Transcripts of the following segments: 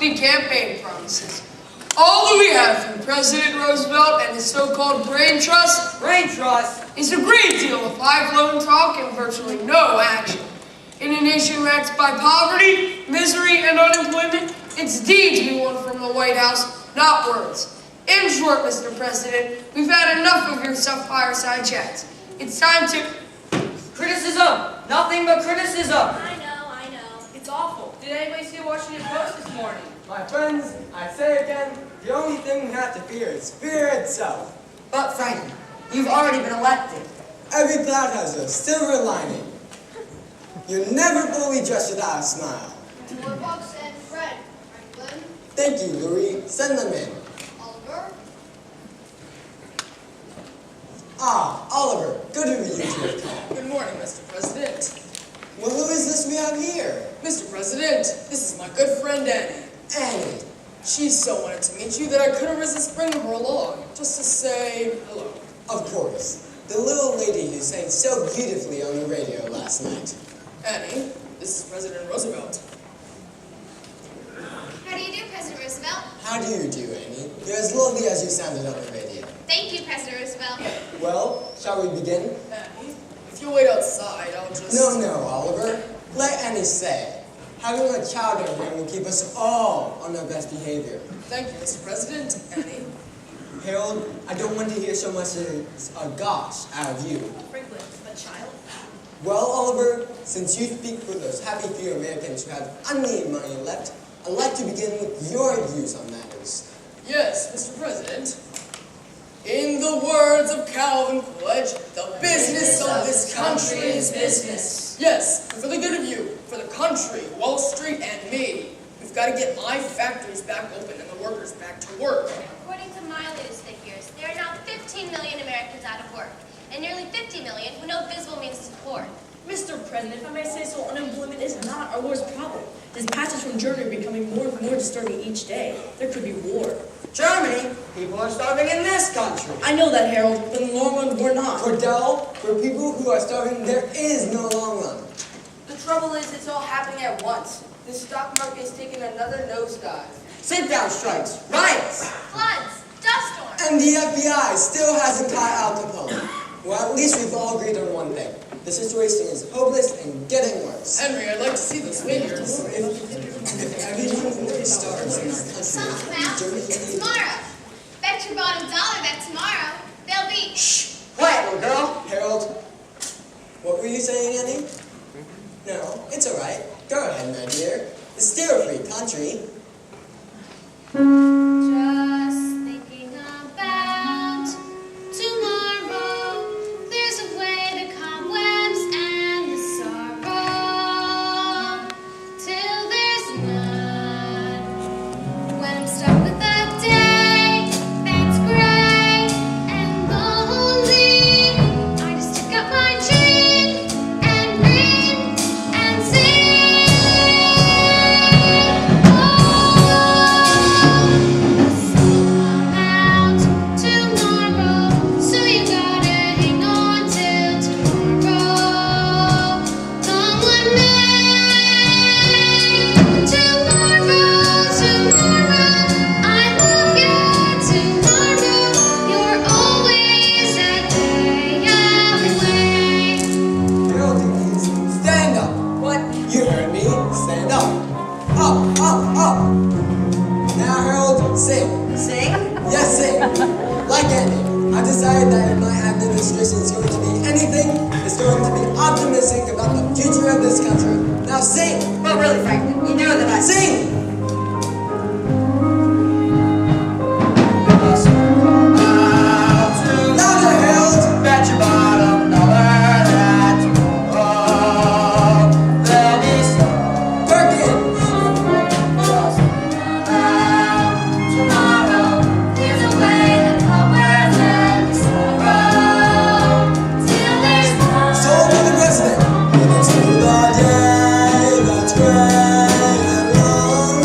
lofty campaign promises. All that we have from President Roosevelt and his so-called brain trust is a great deal of high-flown talk and virtually no action. In a nation racked by poverty, misery, and unemployment, it's deeds we want from the White House, not words. In short, Mr. President, we've had enough of your fireside chats. It's time to... Criticism! Nothing but criticism! I know. It's awful. Did anybody see Washington Post this morning? My friends, I say again, the only thing we have to fear is fear itself. But Franklin, you've already been elected. Every cloud has a silver lining. You're never fully dressed without a smile. More books and Fred, Franklin. Thank you, Louis. Send them in. Oliver. Ah, Oliver, good of you to have come. Good morning, Mr. President. Well, who is this we have here? Mr. President, this is my good friend Annie. Annie. She so wanted to meet you that I couldn't resist bringing her along, just to say hello. Of course. The little lady who sang so beautifully on the radio last night. Annie, this is President Roosevelt. How do you do, President Roosevelt? How do you do, Annie? You're as lovely as you sounded on the radio. Thank you, President Roosevelt. Well, shall we begin? Annie, if you wait outside, I'll just... No, Oliver. Let Annie say. Having a child in here will keep us all on our best behavior. Thank you, Mr. President. Annie. Harold, I don't want to hear so much as a gosh out of you. Franklin, a child? Well, Oliver, since you speak for those happy few Americans who have unlimited money left, I'd like to begin with your views on matters. Yes, Mr. President. In the words of Calvin Coolidge, the business of this country is business. Yes, for the good of you, for the country, Wall Street, and me. We've got to get my factories back open and the workers back to work. According to my latest figures, there are now 15 million Americans out of work, and nearly 50 million who no visible means of support. Mr. President, if I may say so, unemployment is not our worst problem. This passage from Germany becoming more and more disturbing each day. There could be war. Germany? People are starving in this country. I know that, Harold, but in the long run, we're not. Cordell, for people who are starving, there is no long run. The trouble is, it's all happening at once. The stock market is taking another nosedive. Sit-down strikes, riots. Floods, dust storms. And the FBI still hasn't caught Al Capone. Well, at least we've all agreed on one thing. The situation is hopeless and getting worse. Henry, I'd like to see those figures. If everyone really starves in our Some country, come out Germany... tomorrow. Bet your bottom dollar that tomorrow they'll be... Shh! Quiet, little girl. Harold, what were you saying, Annie? No, it's all right. Go ahead, my dear. It's still a free country. Just thinking about tomorrow. There's a way the cobwebs and the sorrow till there's none. When I'm stuck with a day that's gray and lonely, I just stick up my chin and read and sing. Harold, please, stand up. What? You heard me. Stand up. Up, up, up. Now, Harold, sing. Sing? Yes, sing. Like Andy, I decided that if my administration is going to be anything, it's going to be optimistic about the future of this country. Now, sing. Well, really, Franklin, you know that I... Sing. Louder, Harold. Bet your bottom dollar that tomorrow there'll be some Perkins. Tomorrow, there's a way the cobwebs and the sorrow till there's none. Soul to the president. And it's through the day that's gray and long.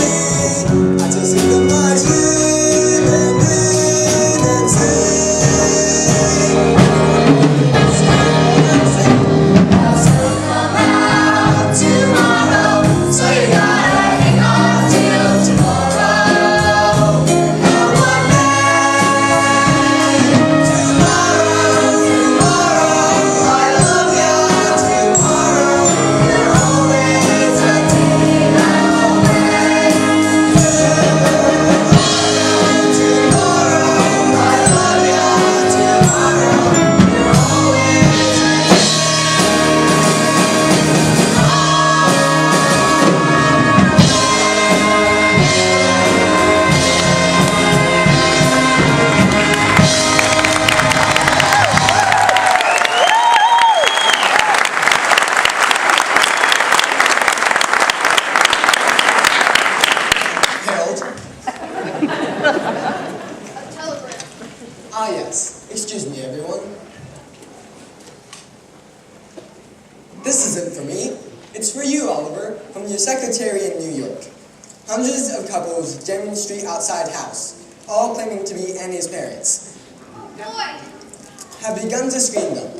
isn't for me. It's for you, Oliver, from your secretary in New York. Hundreds of couples demonstrate outside house, all claiming to be Annie's parents. Boy, Have begun to screen them.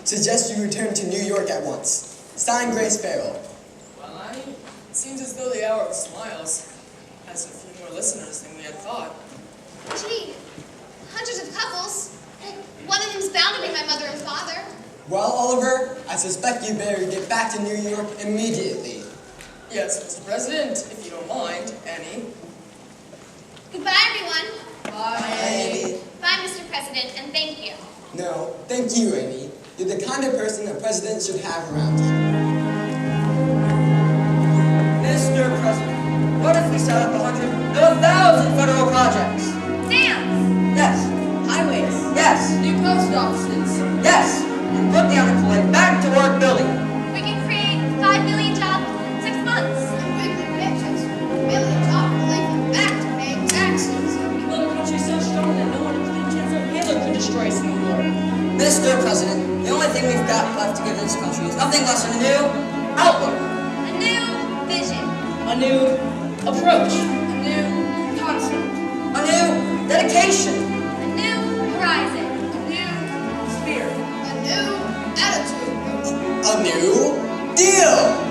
Suggest you return to New York at once. Signed, Grace Farrell. Well, Annie, it seems as though the Hour of Smiles has a few more listeners than we had thought. gee, hundreds of couples. One of them's bound to be my mother and father. Well, Oliver, I suspect you better get back to New York immediately. Yes, Mr. President, if you don't mind, Annie. Goodbye, everyone. Annie. Bye, Mr. President, and thank you. No, thank you, Annie. You're the kind of person a president should have around him. Mr. President, what if we set up 100 to 1,000 federal projects? Dams, Yes. Highways. Yes. New post offices. Yes. And put the unemployed back to work building. we can create 5 million jobs in 6 months. Wiggly bitches, millions off believing back to paying taxes. Build a country so strong that no one, including Chancellor Taylor, could destroy us anymore. Mr. President, the only thing we've got left to give this country is nothing less than a new outlook. A new vision. A new approach. A new concept. A new dedication. A new horizon. A new spirit. A new attitude. A new deal!